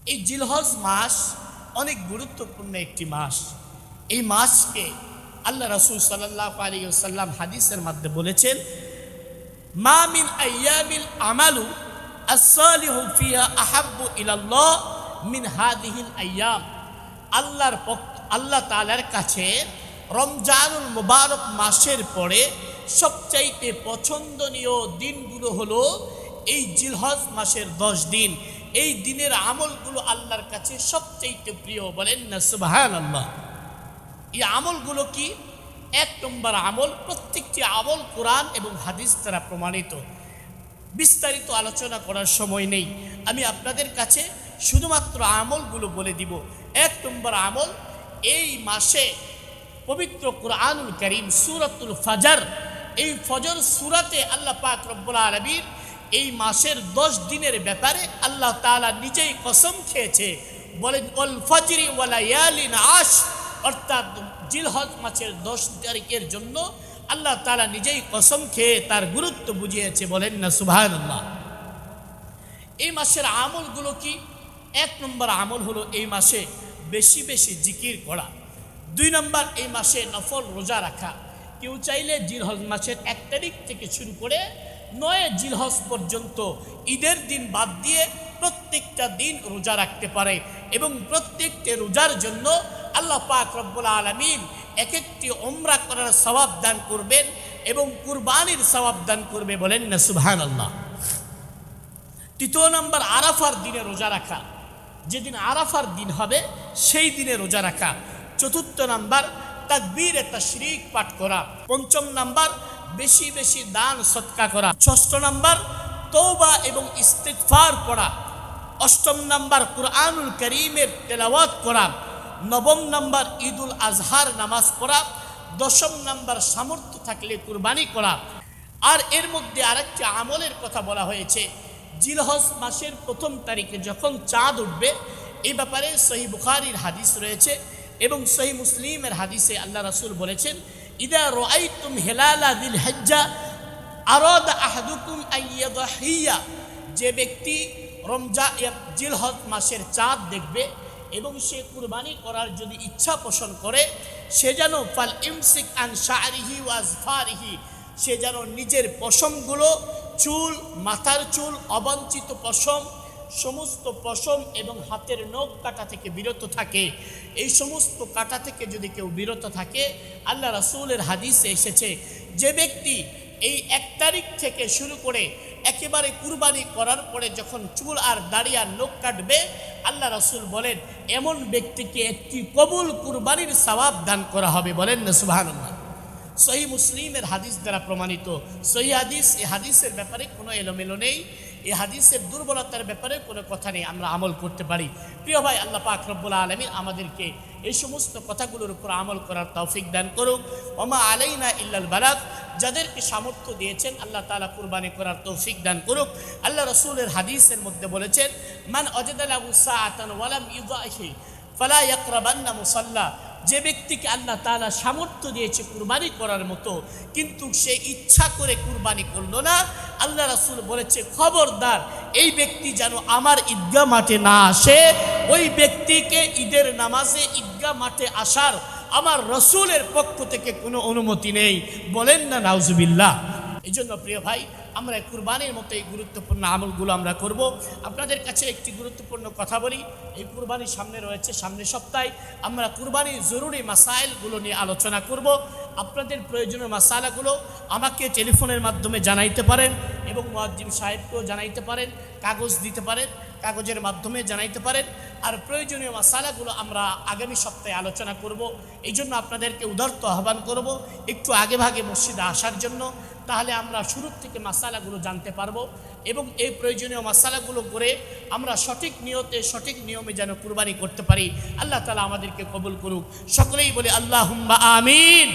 এই জিলহজ মাস অনেক গুরুত্বপূর্ণ একটি মাস। এই মাসকে আল্লাহ রাসূল সাল্লাল্লাহু আলাইহি ওয়াসাল্লাম হাদিসের মধ্যে বলেছেন, মা মিন আইয়ামিল আমালু আস-সালিহু ফিহা আহাব্বু ইলাল্লাহ মিন হাদিহিল আইয়াম। আল্লাহ তাআলার কাছে রমজানুল মুবারক মাসের পরে সবচাইতে পছন্দনীয় দিনগুলো হলো এই জিলহজ মাসের 10 দিন। এই দিনের আমলগুলো আল্লাহর কাছে সবচাইতে প্রিয়। বলেন না সুবহানাল্লাহ। এই আমলগুলো কি? 1 নম্বর আমল, প্রত্যেকটি আমল কোরআন এবং হাদিস দ্বারা প্রমাণিত। বিস্তারিত আলোচনা করার সময় নেই, আমি আপনাদের কাছে শুধুমাত্র আমলগুলো বলে দিব। 1 নম্বর আমল, এই মাসে পবিত্র কুরআনুল কারীম সূরাতুল ফজর, এই ফজর সূরাতে আল্লাহ পাক রব্বুল আলামিন এই মাসের 10 দিনের ব্যাপারে আল্লাহ তাআলা নিজেই কসম খেয়েছে। বলেন ওয়াল ফজরি ওয়া লায়ালিন আশর, অর্থাৎ জিলহজ মাসের 10 তারিখের জন্য আল্লাহ তাআলা নিজেই কসম খেয়ে তার গুরুত্ব বুঝিয়েছে। বলেন না সুবহানাল্লাহ। এই মাসের আমলগুলো কি? 1 নম্বর আমল হলো এই মাসে বেশি বেশি জিকির করা। 2 নম্বর, এই মাসে নফল রোজা রাখা। কেউ চাইলে জিলহজ মাসের 1 তারিখ থেকে শুরু করে 9 জিলহজ পর্যন্ত ঈদের দিন বাদ দিয়ে প্রত্যেকটা দিন রোজা রাখতে পারে এবং প্রত্যেকটি রোজার জন্য আল্লাহ পাক রব্বুল আলামিন এক একটি উমরা করার সওয়াব দান করবেন এবং কুরবানির সওয়াব দান করবে। বলেন না সুবহানাল্লাহ। 3 নম্বর, আরাফার দিনে রোজা রাখা। যেদিন আরাফার দিন হবে সেই দিনে রোজা রাখা। 4 নম্বর, তাকবীরে তাশরিক পাঠ করা। 5 নম্বর, বেশি বেশি দান সদকা করা। 6 নম্বর, তওবা এবং ইস্তিগফার পড়া। 8 নম্বর, কুরআনুল কারীমের তেলাওয়াত করা। 9 নম্বর, ঈদুল আজহার নামাজ পড়া। 10 নম্বর, সামর্থ্য থাকলে কুরবানি করা। আর এর মধ্যে আরেকটি আমলের কথা বলা হয়েছে, জিলহজ মাসের 1 তারিখে যখন চাঁদ উঠবে, এই ব্যাপারে সহিহ বুখারীর হাদিস রয়েছে এবং সহিহ মুসলিমের হাদিসে আল্লাহ রাসূল বলেছেন, ইদা রাআইতুম হিলালা যিল হিজ্জা আরাদা আহাদুকুম আইয়াদহিয়া, যে ব্যক্তি জিলহজ মাসের চাঁদ দেখবে এবং সে কুরবানি করার যদি ইচ্ছা পোষণ করে, সে যেন ফাল ইমসিক আন শা'রিহি ওয়া আজফারিহি, সে যেন নিজের পশমগুলো, চুল, মাথার চুল, অবাঞ্ছিত পশম, সমস্ত পশম এবং হাতের নখ কাটা থেকে বিরত থাকে। এই সমস্ত কাটা থেকে যদি কেউ বিরত থাকে, আল্লাহ রাসূলের হাদিসে এসেছে, যে ব্যক্তি এই 1 তারিখ থেকে শুরু করে একেবারে কুরবানি করার পরে যখন চুল আর দাড়ি আর নখ কাটবে, আল্লাহ রাসূল বলেন এমন ব্যক্তিকে একটি কবুল কুরবানির সওয়াব দান করা হবে। বলেন না সুবহানাল্লাহ। সহিহ মুসলিমের হাদিস দ্বারা প্রমাণিত সহিহ হাদিস। এই হাদিসের ব্যাপারে কোনো এলোমেলো নেই, এই হাদিসের দুর্বলতার ব্যাপারে কোনো কথা নেই, আমরা আমল করতে পারি। প্রিয় ভাই, আল্লাহ পাক রব্বুল আলামিন আমাদেরকে এই সমস্ত কথাগুলোর উপর আমল করার তৌফিক দান করুক। ওমা আলাইনা ইল্লাল বালাগ। যাদেরকে সামর্থ্য দিয়েছেন আল্লাহ তাআলা কুরবানি করার তৌফিক দান করুক। আল্লাহ রাসূলের হাদিসের মধ্যে বলেছেন, মান ওয়াজাদা লাহু সাআতান ওয়া লাম ইউযাহি ফালা ইয়াকরাবান্না মুসাল্লা, যে ব্যক্তিকে আল্লাহ তাআলা সামর্থ্য দিয়েছে কুরবানি করার মতো, কিন্তু সে ইচ্ছা করে কুরবানি করলো না, আল্লাহ রাসূল বলেছে খবরদার এই ব্যক্তি যেন আমার ঈদগাহ মাঠে না আসে। ওই ব্যক্তিকে ঈদের নামাজে ঈদগাহ মাঠে আসার আমার রাসূলের পক্ষ থেকে কোনো অনুমতি নেই। বলেন না নাউজুবিল্লাহ। এই জন্য প্রিয় ভাই, আমরা কুরবানির মতো এই গুরুত্বপূর্ণ আমলগুলো আমরা করব। আপনাদের কাছে একটি গুরুত্বপূর্ণ কথা বলি, এই কুরবানির সামনে রয়েছে, সামনের সপ্তাহে আমরা কুরবানির জরুরি মাসাইলগুলো নিয়ে আলোচনা করব। আপনাদের প্রয়োজনীয় মাসালাগুলো আমাকে টেলিফোনের মাধ্যমে জানাইতে পারেন এবং মুয়াজ্জিম সাহেবকেও জানাইতে পারেন, কাগজ দিতে পারেন, কাগজের মাধ্যমে জানাইতে পারেন। আর প্রয়োজনীয় মাসালাগুলো আমরা আগামী সপ্তাহে আলোচনা করব। এই জন্য আপনাদেরকে উদারত আহ্বান করব একটু আগে ভাগে মসজিদে আসার জন্য, তাহলে আমরা শুরুর থেকে মাসালাগুলো জানতে পারবো এবং এই প্রয়োজনীয় মাসালাগুলো করে আমরা সঠিক নিয়তে, সঠিক নিয়মে যেন কুরবানি করতে পারি। আল্লাহ তাআলা আমাদেরকে কবুল করুক। সকলেই বলে আল্লাহুম্মা আমিন।